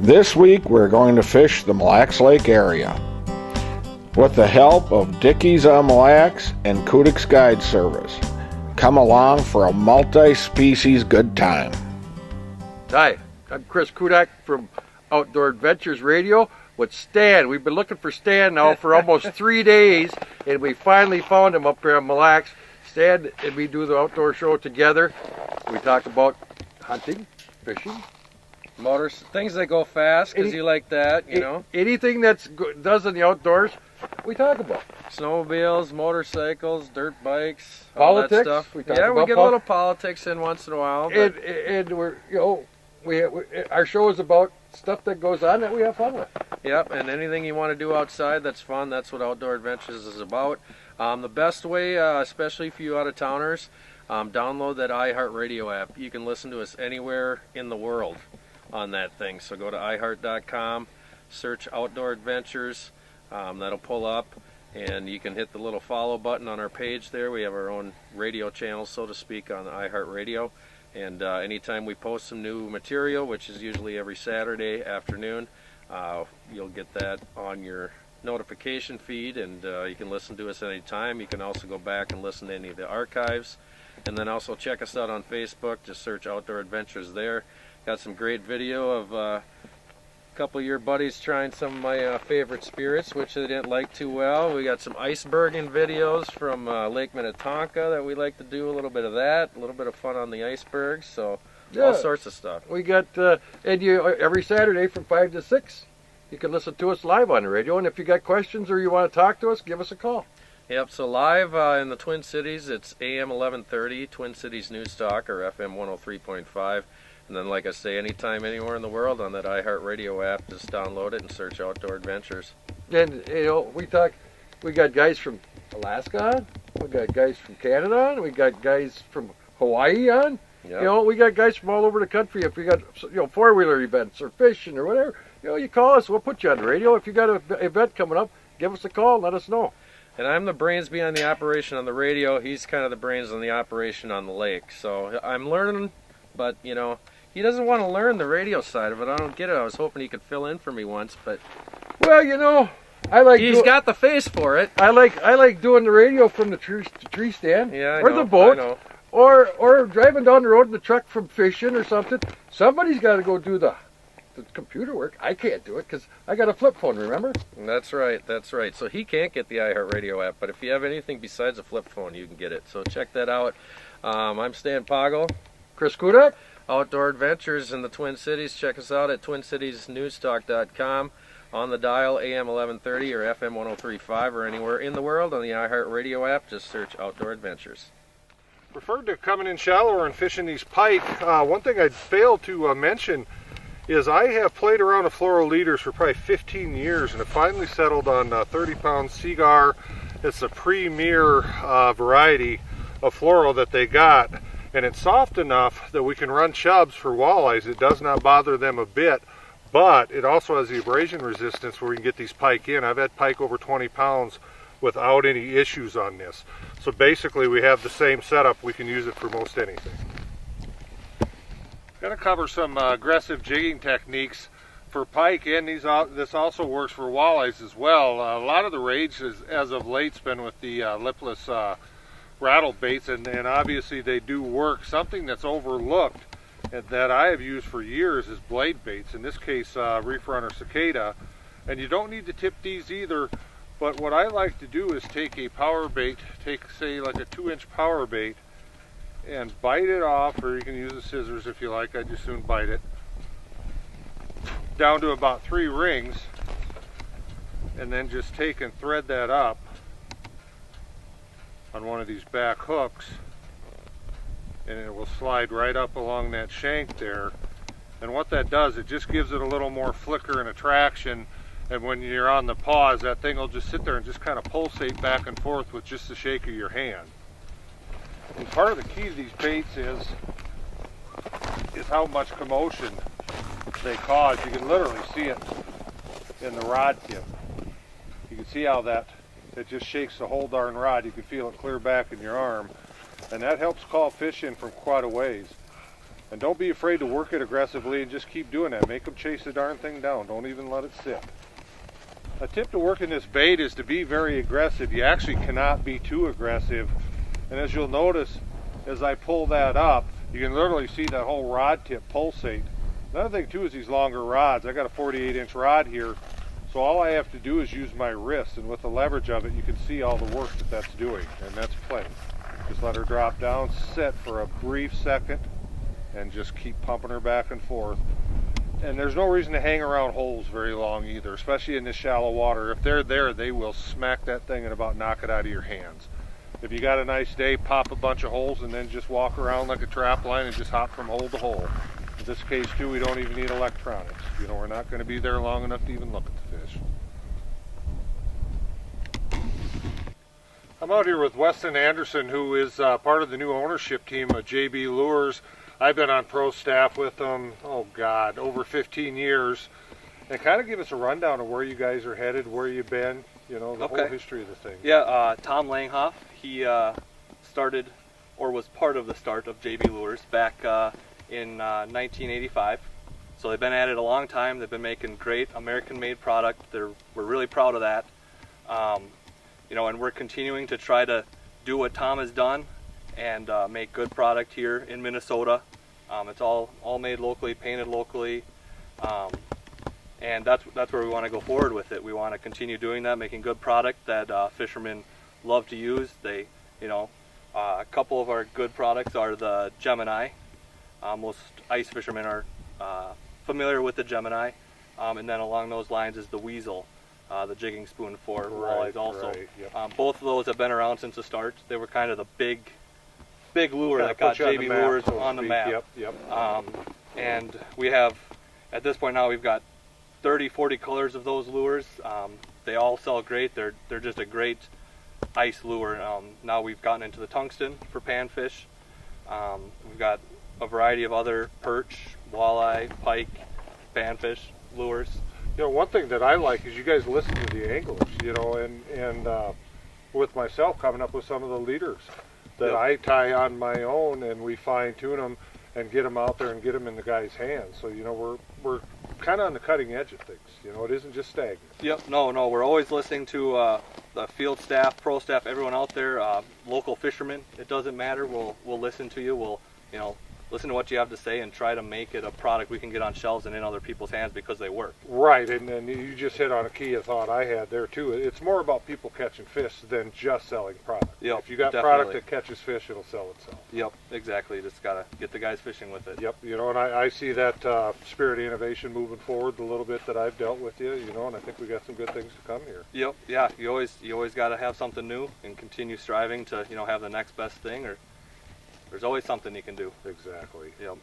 This week we're going to fish the Mille Lacs Lake area with the help of Dickey's on Mille Lacs and Kudik's Guide Service. Come along for a multi-species good time. Hi, I'm Chris Kudak from Outdoor Adventures Radio with Stan. We've been looking for Stan now for almost 3 days, and we finally found him up here on Mille Lacs. Stan and we do the outdoor show together. We talk about hunting, fishing, motors, things that go fast, because you like that, you know. Anything that's does in the outdoors, we talk about. Snowmobiles, motorcycles, dirt bikes, politics. All that stuff. We get a little politics in once in a while. But and we're, you know, our show is about stuff that goes on that we have fun with. Yep, and anything you want to do outside that's fun, that's what Outdoor Adventures is about. The best way, especially for you out-of-towners, download that iHeartRadio app. You can listen to us anywhere in the world on that thing. So go to iHeart.com, search Outdoor Adventures, that'll pull up, and you can hit the little follow button on our page there. We have our own radio channel, so to speak, on the iHeartRadio. And anytime we post some new material, which is usually every Saturday afternoon, you'll get that on your notification feed, and you can listen to us anytime. You can also go back and listen to any of the archives. And then also check us out on Facebook. Just search Outdoor Adventures there. Got some great video of a couple of your buddies trying some of my favorite spirits, which they didn't like too well. We got some iceberging videos from Lake Minnetonka that we like to do, a little bit of that, a little bit of fun on the icebergs, so all sorts of stuff. We got, and you every Saturday from 5 to 6, you can listen to us live on the radio, and if you got questions or you want to talk to us, give us a call. Yep, so live in the Twin Cities, it's AM 1130, Twin Cities News Talk, or FM 103.5. And then, like I say, anytime, anywhere in the world on that iHeartRadio app, just download it and search Outdoor Adventures. And, you know, we got guys from Alaska on, we got guys from Canada on, we got guys from Hawaii on. Yep. You know, we got guys from all over the country. If we got, you know, four-wheeler events or fishing or whatever, you know, you call us, we'll put you on the radio. If you got an event coming up, give us a call and let us know. And I'm the brains behind the operation on the radio. He's kind of the brains on the operation on the lake. So I'm learning, but, you know, he doesn't want to learn the radio side of it. I don't get it. I was hoping he could fill in for me once, but... Well, you know, I like... He's got the face for it. I like doing the radio from the tree stand. Yeah, or the boat. Or driving down the road in the truck from fishing or something. Somebody's got to go do the computer work. I can't do it because I got a flip phone, remember? That's right, that's right. So he can't get the iHeartRadio app, but if you have anything besides a flip phone, you can get it. So check that out. I'm Stan Poggle. Chris Kudak. Outdoor Adventures in the Twin Cities. Check us out at TwinCitiesNewsTalk.com, on the dial AM 1130 or FM 103.5, or anywhere in the world on the iHeartRadio app. Just search Outdoor Adventures. Referred to coming in shallower and fishing these pike, one thing I failed to mention is I have played around with fluoro leaders for probably 15 years and have finally settled on 30-pound Seagar. It's a premier variety of fluoro that they got, and it's soft enough that we can run chubs for walleyes. It does not bother them a bit, but it also has the abrasion resistance where we can get these pike in. I've had pike over 20 pounds without any issues on this. So basically we have the same setup. We can use it for most anything. Going to cover some aggressive jigging techniques for pike, and this also works for walleyes as well. A lot of the rage as of late has been with the lipless rattle baits, and obviously they do work. Something that's overlooked and that I have used for years is blade baits, in this case Reef Runner Cicada. And you don't need to tip these either, but what I like to do is take a power bait, say like a 2-inch power bait, and bite it off, or you can use the scissors if you like. I just soon bite it down to about 3 rings, and then just take and thread that up on one of these back hooks, and it will slide right up along that shank there. And what that does, it just gives it a little more flicker and attraction, and when you're on the pause, that thing will just sit there and just kind of pulsate back and forth with just the shake of your hand. And part of the key to these baits is how much commotion they cause. You can literally see it in the rod tip. You can see how it just shakes the whole darn rod. You can feel it clear back in your arm, and that helps call fish in from quite a ways. And don't be afraid to work it aggressively and just keep doing that. Make them chase the darn thing down. Don't even let it sit. A tip to working this bait is to be very aggressive. You actually cannot be too aggressive. And as you'll notice, as I pull that up, you can literally see that whole rod tip pulsate. Another thing too is these longer rods. I got a 48-inch rod here, so all I have to do is use my wrist, and with the leverage of it, you can see all the work that that's doing, and that's plenty. Just let her drop down, sit for a brief second, and just keep pumping her back and forth. And there's no reason to hang around holes very long either, especially in this shallow water. If they're there, they will smack that thing and about knock it out of your hands. If you got a nice day, pop a bunch of holes and then just walk around like a trap line and just hop from hole to hole. In this case too, we don't even need electronics. You know, we're not going to be there long enough to even look at the fish. I'm out here with Weston Anderson, who is part of the new ownership team of JB Lures. I've been on pro staff with them, oh God, over 15 years. And kind of give us a rundown of where you guys are headed, where you've been, you know, the whole history of the thing. Yeah, Tom Langhoff, he started, or was part of the start of JB Lures back in 1985. So they've been at it a long time. They've been making great American-made product. We're really proud of that. You know, and we're continuing to try to do what Tom has done and make good product here in Minnesota. It's all made locally, painted locally, and that's where we want to go forward with it. We want to continue doing that, making good product that fishermen love to use. They, you know, a couple of our good products are the Gemini. Most ice fishermen are familiar with the Gemini, and then along those lines is the Weasel, the jigging spoon for walleyes also. Right, yep. Both of those have been around since the start. They were kind of the big lure that got JB Lures on the map. Yep. And we have, at this point now, we've got 30, 40 colors of those lures. They all sell great. They're just a great ice lure. Now we've gotten into the tungsten for panfish. We've got a variety of other perch, walleye, pike, panfish lures. You know, one thing that I like is you guys listen to the anglers, you know, and with myself coming up with some of the leaders that I tie on my own, and we fine tune them and get them out there and get them in the guy's hands. So, you know, we're kind of on the cutting edge of things. You know, it isn't just stagnant. Yep, no, we're always listening to the field staff, pro staff, everyone out there, local fishermen. It doesn't matter. We'll listen to you. We'll, you know, listen to what you have to say and try to make it a product we can get on shelves and in other people's hands because they work. Right, and then you just hit on a key of thought I had there too. It's more about people catching fish than just selling product. Yep, if you got definitely. product that catches fish, it'll sell itself. Yep, exactly. Just gotta get the guys fishing with it. Yep, you know, and I see that spirit of innovation moving forward the little bit that I've dealt with you, you know, and I think we got some good things to come here. Yep, yeah. You always got to have something new and continue striving to, you know, have the next best thing, or there's always something you can do. Exactly. Yep.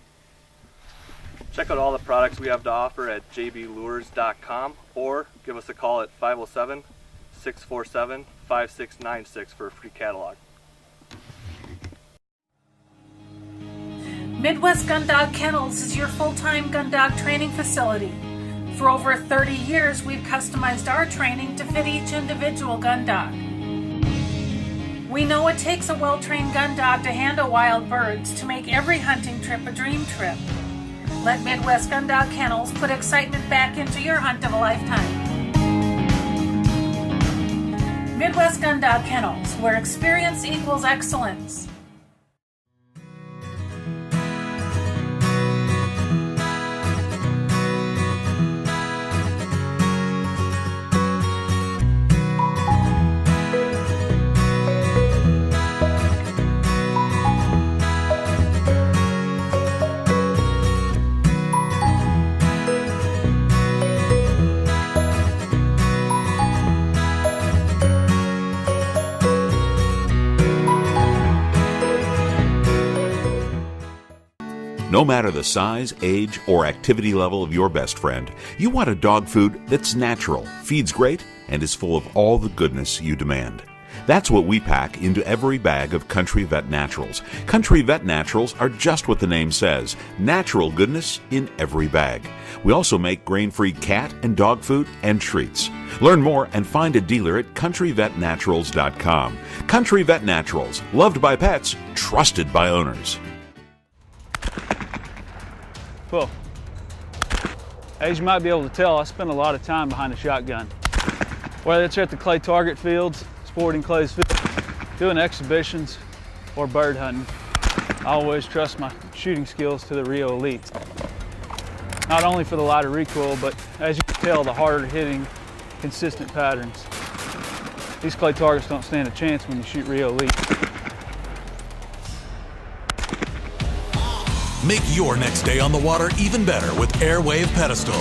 Check out all the products we have to offer at jblures.com or give us a call at 507-647-5696 for a free catalog. Midwest Gun Dog Kennels is your full-time gun dog training facility. For over 30 years, we've customized our training to fit each individual gun dog. We know it takes a well-trained gun dog to handle wild birds to make every hunting trip a dream trip. Let Midwest Gun Dog Kennels put excitement back into your hunt of a lifetime. Midwest Gun Dog Kennels, where experience equals excellence. No matter the size, age, or activity level of your best friend, you want a dog food that's natural, feeds great, and is full of all the goodness you demand. That's what we pack into every bag of Country Vet Naturals. Country Vet Naturals are just what the name says, natural goodness in every bag. We also make grain-free cat and dog food and treats. Learn more and find a dealer at countryvetnaturals.com. Country Vet Naturals, loved by pets, trusted by owners. Well, as you might be able to tell, I spend a lot of time behind the shotgun. Whether it's at the clay target fields, sporting clays fields, doing exhibitions, or bird hunting, I always trust my shooting skills to the Rio Elites. Not only for the lighter recoil, but as you can tell, the harder hitting, consistent patterns. These clay targets don't stand a chance when you shoot Rio Elite. Make your next day on the water even better with Airwave Pedestal.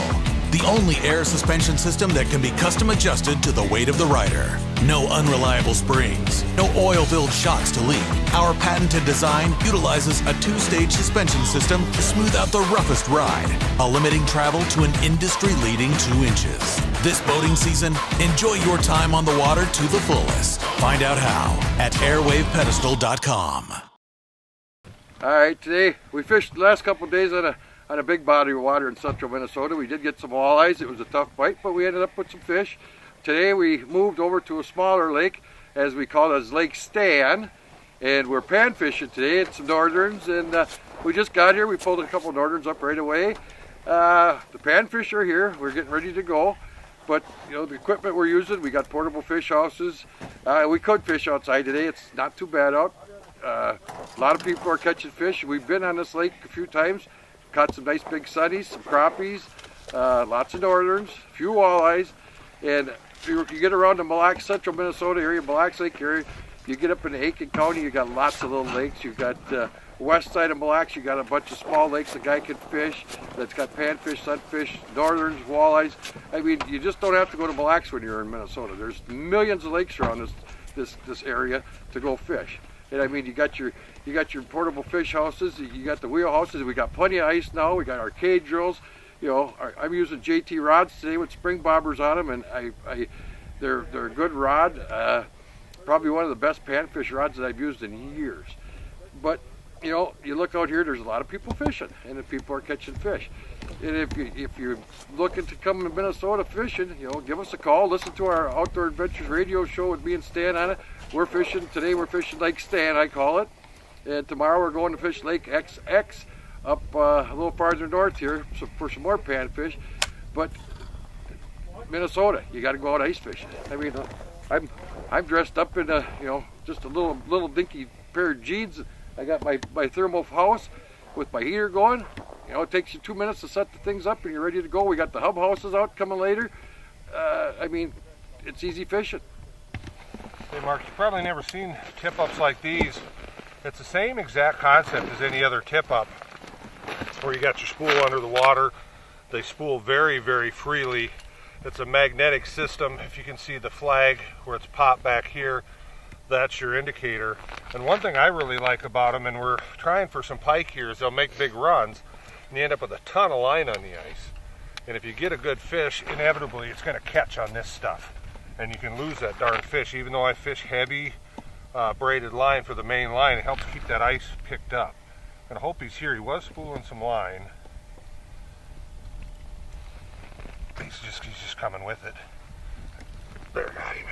The only air suspension system that can be custom adjusted to the weight of the rider. No unreliable springs, no oil-filled shocks to leak. Our patented design utilizes a 2-stage suspension system to smooth out the roughest ride, while limiting travel to an industry-leading 2 inches. This boating season, enjoy your time on the water to the fullest. Find out how at airwavepedestal.com. All right, today we fished the last couple of days on a big body of water in central Minnesota. We did get some walleyes. It was a tough bite, but we ended up with some fish. Today we moved over to a smaller lake, as we call it, as Lake Stan, and we're pan fishing today. It's some northerns, and we just got here. We pulled a couple of northerns up right away. The panfish are here. We're getting ready to go. But you know, the equipment we're using, we got portable fish houses. We could fish outside today. It's not too bad out. A lot of people are catching fish. We've been on this lake a few times. Caught some nice big sunnies, some crappies, lots of northerns, a few walleyes. And you get around the MilleLacs, central Minnesota area, MilleLacs Lake area, you get up in Aiken County, you got lots of little lakes. You've got west side of MilleLacs, you got a bunch of small lakes a guy can fish that's got panfish, sunfish, northerns, walleyes. I mean, you just don't have to go to MilleLacs when you're in Minnesota. There's millions of lakes around this area to go fish. And I mean, you got your portable fish houses, you got the wheel houses. We got plenty of ice now. We got arcade drills. You know, I'm using JT rods today with spring bobbers on them, and they're a good rod. Probably one of the best panfish rods that I've used in years. But you know, you look out here, there's a lot of people fishing, and the people are catching fish. And if you're looking to come to Minnesota fishing, you know, give us a call. Listen to our Outdoor Adventures radio show with me and Stan on it. We're fishing today. We're fishing Lake Stan, I call it, and tomorrow we're going to fish Lake XX up a little farther north here for some more panfish. But Minnesota, you got to go out ice fishing. I mean, I'm dressed up in just a little dinky pair of jeans. I got my thermal house with my heater going. You know, it takes you 2 minutes to set the things up and you're ready to go. We got the hub houses out coming later. I mean, it's easy fishing. Hey Mark, you've probably never seen tip-ups like these. It's the same exact concept as any other tip-up, where you got your spool under the water. They spool very, very freely. It's a magnetic system. If you can see the flag where it's popped back here, that's your indicator. And one thing I really like about them, and we're trying for some pike here, is they'll make big runs and you end up with a ton of line on the ice. And if you get a good fish, inevitably it's going to catch on this stuff, and you can lose that darn fish. Even though I fish heavy braided line for the main line, it helps keep that ice picked up. And I hope he's here. He was spooling some line. He's just coming with it. There, got him.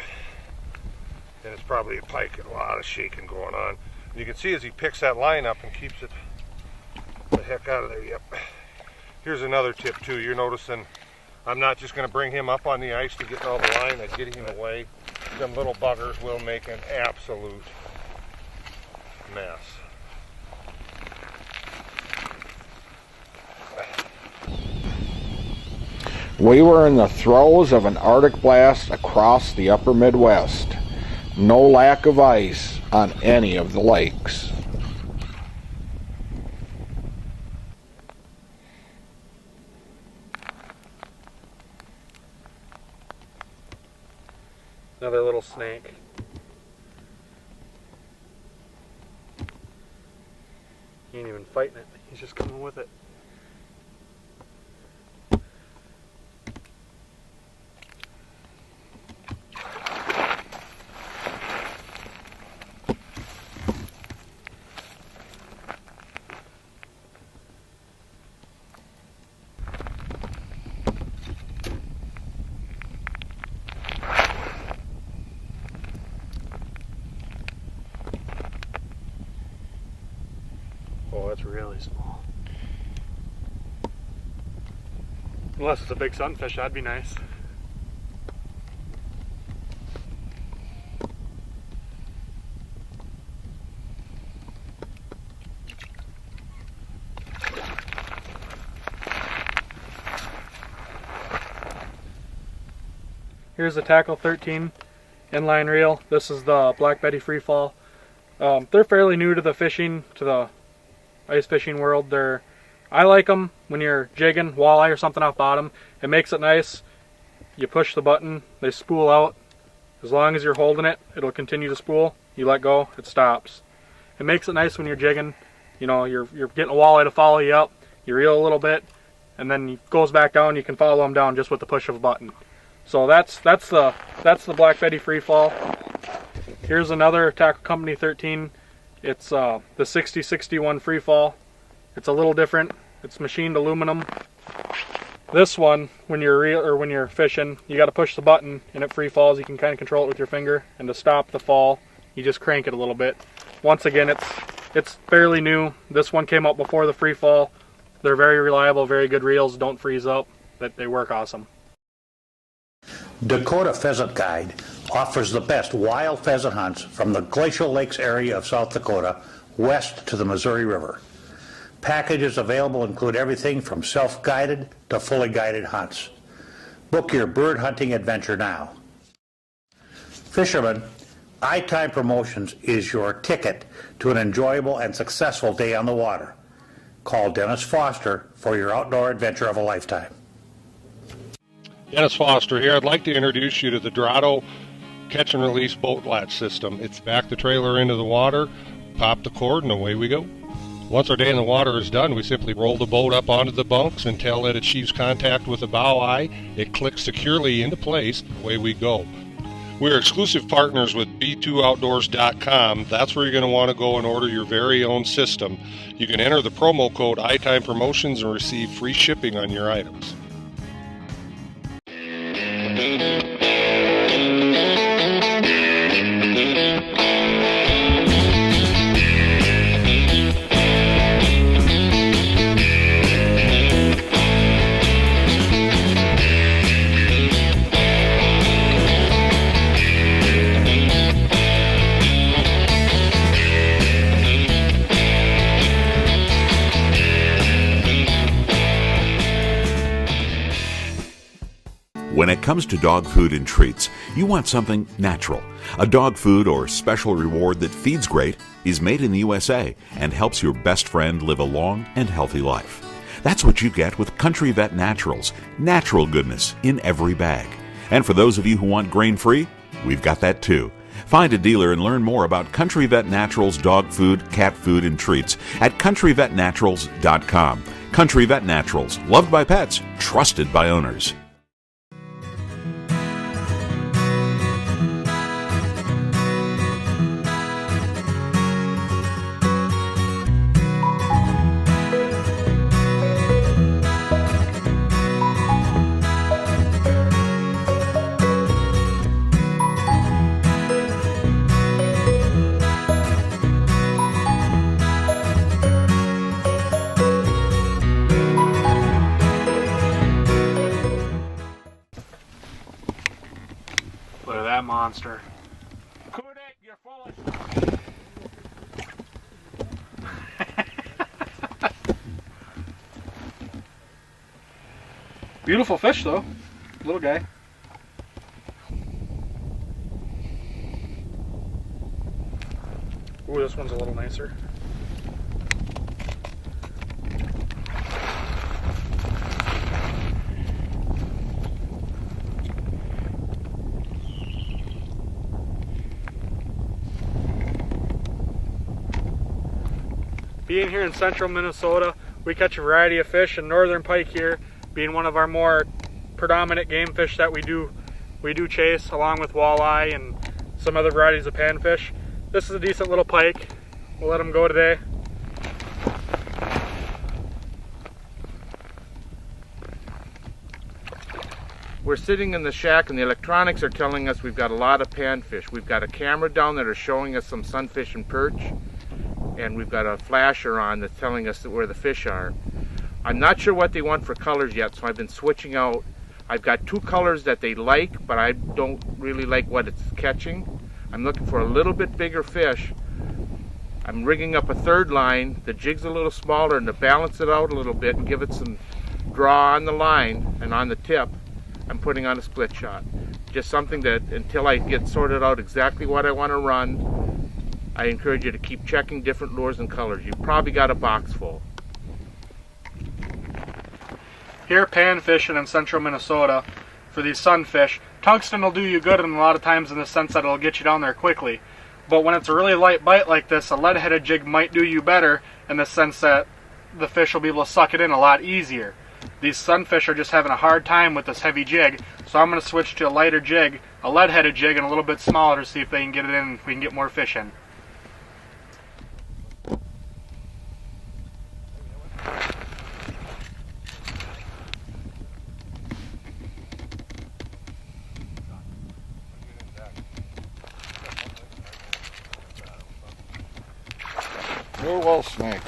And it's probably a pike and a lot of shaking going on. And you can see as he picks that line up and keeps it the heck out of there. Yep. Here's another tip too. You're noticing I'm not just going to bring him up on the ice to get all the line. I get him away. Them little buggers will make an absolute mess. We were in the throes of an Arctic blast across the upper Midwest. No lack of ice on any of the lakes. Another little snake. He ain't even fighting it. He's just coming with it. Oh, that's really small. Unless it's a big sunfish, that'd be nice. Here's the Tackle 13 inline reel. This is the Black Betty Freefall. They're fairly new to the fishing, to the ice fishing world. I like them when you're jigging walleye or something off bottom. It makes it nice. You push the button, they spool out. As long as you're holding it, it'll continue to spool. You let go, it stops. It makes it nice when you're jigging. You know, you're getting a walleye to follow you up. You reel a little bit, and then it goes back down. You can follow them down just with the push of a button. So that's the Black Betty Freefall. Here's another Tackle Company 13. It's the 6061 Freefall. It's a little different. It's machined aluminum. This one, when you're fishing, you got to push the button and it free falls. You can kind of control it with your finger, and to stop the fall, you just crank it a little bit. Once again, it's fairly new. This one came out before the free fall. They're very reliable, very good reels. Don't freeze up. They work awesome. Dakota Pheasant Guide offers the best wild pheasant hunts from the Glacial Lakes area of South Dakota west to the Missouri River. Packages available include everything from self-guided to fully guided hunts. Book your bird hunting adventure now. Fishermen, iTime Promotions is your ticket to an enjoyable and successful day on the water. Call Dennis Foster for your outdoor adventure of a lifetime. Dennis Foster here. I'd like to introduce you to the Dorado catch and release boat latch system. It's back the trailer into the water, pop the cord, and away we go. Once our day in the water is done, we simply roll the boat up onto the bunks until it achieves contact with the bow eye. It clicks securely into place, and away we go. We're exclusive partners with b2outdoors.com. That's where you're going to want to go and order your very own system. You can enter the promo code iTime Promotions and receive free shipping on your items. When it comes to dog food and treats, you want something natural. A dog food or special reward that feeds great, is made in the USA, and helps your best friend live a long and healthy life. That's what you get with Country Vet Naturals, natural goodness in every bag. And for those of you who want grain-free, we've got that too. Find a dealer and learn more about Country Vet Naturals dog food, cat food, and treats at countryvetnaturals.com. Country Vet Naturals, loved by pets, trusted by owners. Look at that monster. Kudik, you're foolish. Beautiful fish though, little guy. Ooh, this one's a little nicer. Being here in central Minnesota, we catch a variety of fish, and northern pike here being one of our more predominant game fish that we do chase, along with walleye and some other varieties of panfish. This is a decent little pike. We'll let him go today. We're sitting in the shack and the electronics are telling us we've got a lot of panfish. We've got a camera down that are showing us some sunfish and perch, and we've got a flasher on that's telling us where the fish are. I'm not sure what they want for colors yet, so I've been switching out. I've got 2 colors that they like, but I don't really like what it's catching. I'm looking for a little bit bigger fish. I'm rigging up a 3rd line. The jig's a little smaller, and to balance it out a little bit and give it some draw on the line and on the tip, I'm putting on a split shot. Just something that, until I get sorted out exactly what I want to run, I encourage you to keep checking different lures and colors. You've probably got a box full. Here pan fishing in central Minnesota for these sunfish, tungsten will do you good, and a lot of times in the sense that it'll get you down there quickly. But when it's a really light bite like this, a lead-headed jig might do you better in the sense that the fish will be able to suck it in a lot easier. These sunfish are just having a hard time with this heavy jig, so I'm going to switch to a lighter jig, a lead-headed jig, and a little bit smaller to see if they can get it in and we can get more fish in. You're well snaking.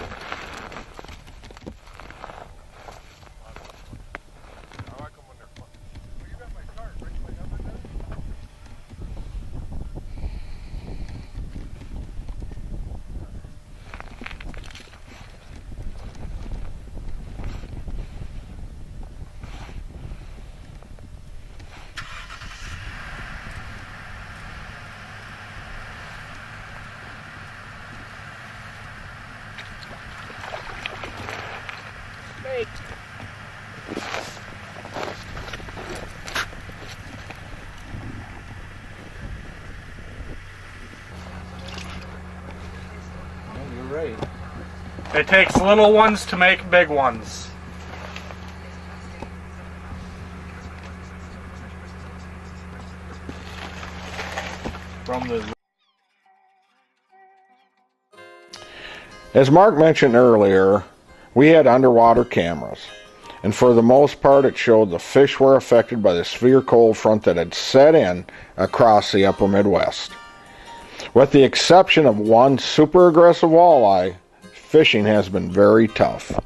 Right. It takes little ones to make big ones. As Mark mentioned earlier, we had underwater cameras, and for the most part it showed the fish were affected by the severe cold front that had set in across the upper Midwest. With the exception of one super aggressive walleye, fishing has been very tough.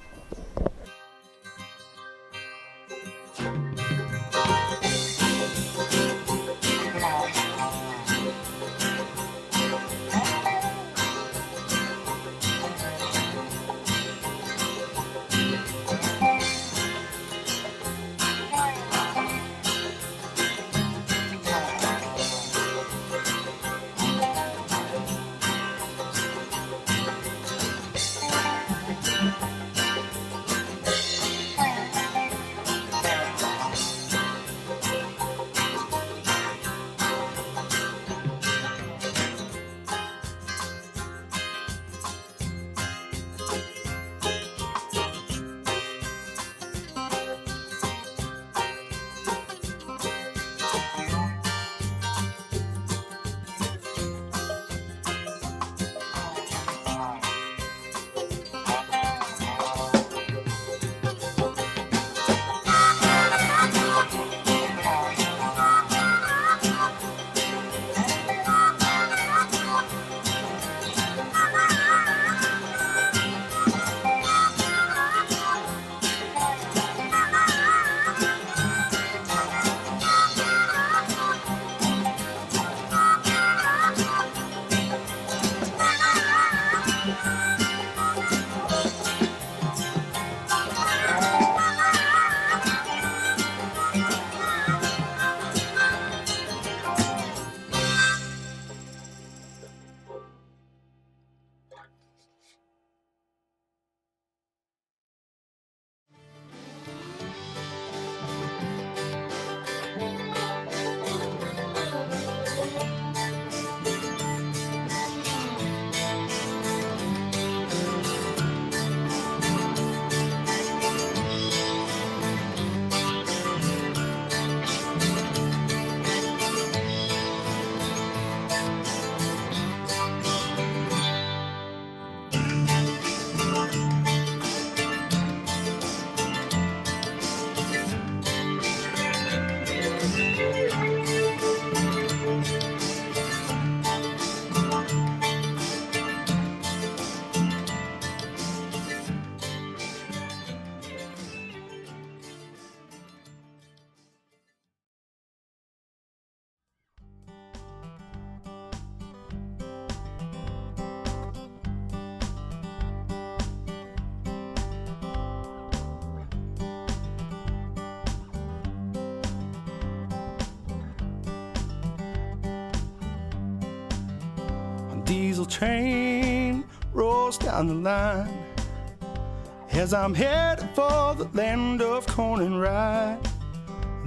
diesel train rolls down the line as I'm headed for the land of corn and rye.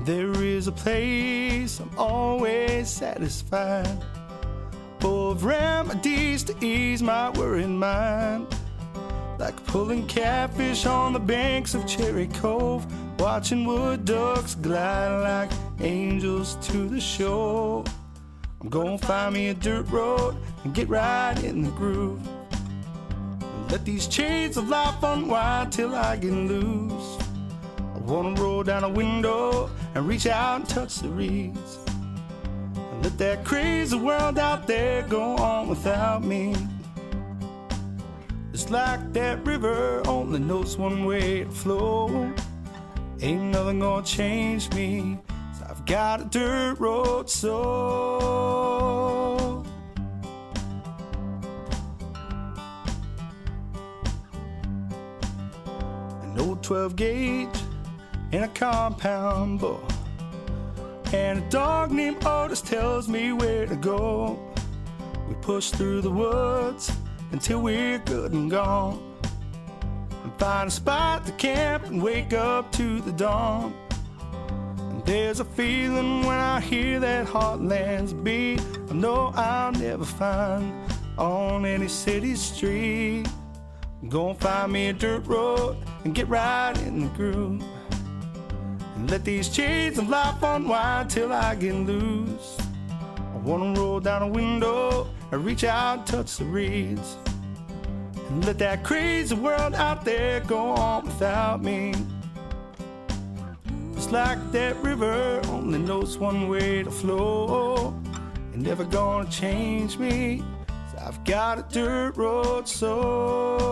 There is a place I'm always satisfied, full of remedies to ease my worried mind, like pulling catfish on the banks of Cherry Cove, watching wood ducks glide like angels to the shore. I'm gonna find me a dirt road and get right in the groove, and let these chains of life unwind till I get loose. I wanna roll down a window and reach out and touch the reeds, and let that crazy world out there go on without me. It's like that river only knows one way to flow. Ain't nothing gonna change me, 'cause I've got a dirt road soul. An old 12 gauge in a compound book, and a dog named Otis tells me where to go. We push through the woods until we're good and gone, and find a spot to camp and wake up to the dawn. And there's a feeling when I hear that heartland's beat, I know I'll never find on any city street. I'm gonna find me a dirt road and get right in the groove, and let these chains of life unwind till I get loose. I wanna roll down a window and reach out and touch the reeds, and let that crazy world out there go on without me. It's like that river only knows one way to flow. Ain't never gonna change me, 'cause I've got a dirt road soul.